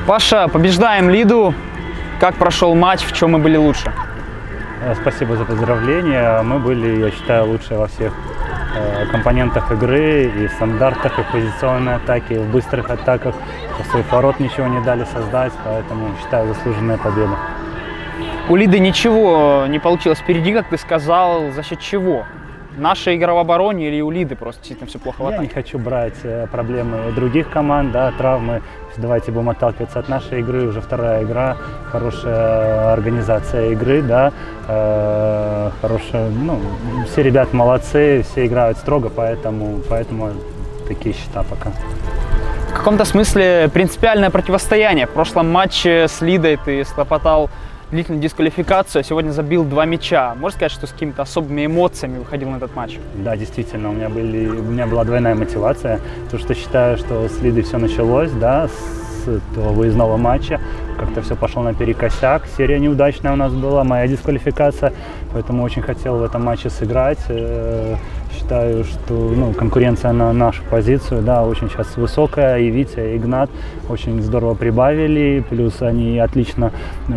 Паша, побеждаем Лиду. Как прошел матч, в чем мы были лучше? Спасибо за поздравления. Мы были, я считаю, лучше во всех компонентах игры, и в стандартах, и в позиционной атаке, и в быстрых атаках. По своих ворот ничего не дали создать, поэтому считаю, заслуженная победа. У Лиды ничего не получилось впереди, как ты сказал. За счет чего? Наша игра в обороне или у Лиды просто действительно все плохо в атаке? Я не хочу брать проблемы других команд, да, травмы. Давайте будем отталкиваться от нашей игры. Уже вторая игра, хорошая организация игры, да, хорошая, ну, все ребята молодцы, все играют строго, поэтому такие счета пока. В каком-то смысле принципиальное противостояние. В прошлом матче с Лидой ты схлопотал длительную дисквалификацию, а сегодня забил 2 мяча. Можно сказать, что с какими-то особыми эмоциями выходил на этот матч? Да, действительно, у меня была двойная мотивация, потому что считаю, что с Лидой все началось, да, с этого выездного матча. Как-то все пошло наперекосяк, серия неудачная у нас была, моя дисквалификация, поэтому очень хотел в этом матче сыграть. Считаю, что конкуренция на нашу позицию, да, очень сейчас высокая, и Витя, и Игнат очень здорово прибавили, плюс они отлично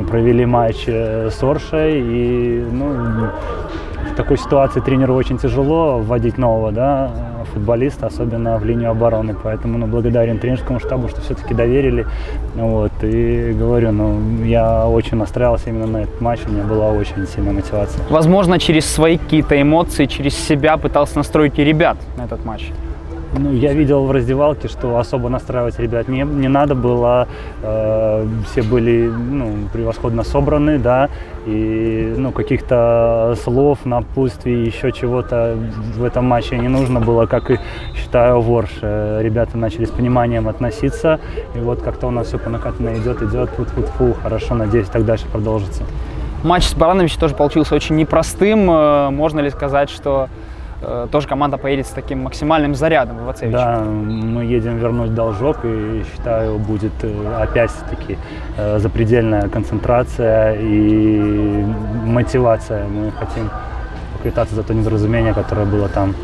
провели матч с Оршей, и в такой ситуации тренеру очень тяжело вводить нового, да, футболиста, особенно в линию обороны, поэтому благодарен тренерскому штабу, что все-таки доверили, и говорю, я очень настраивался именно на этот матч, у меня была очень сильная мотивация. Возможно, через свои какие-то эмоции, через себя пытался настроить и ребят на этот матч. Я видел в раздевалке, что особо настраивать ребят не надо было, все были превосходно собраны, да, и каких-то слов, напутствий, еще чего-то в этом матче не нужно было, как и считаю в Орше. Ребята начали с пониманием относиться, и вот как-то у нас все по накатанной идет, фу, хорошо, надеюсь, так дальше продолжится. Матч с Барановичем тоже получился очень непростым. Можно ли сказать, что тоже команда поедет с таким максимальным зарядом в Ивацевиче? Да, мы едем вернуть должок, и считаю, будет опять-таки запредельная концентрация и мотивация. Мы хотим поквитаться за то недоразумение, которое было там.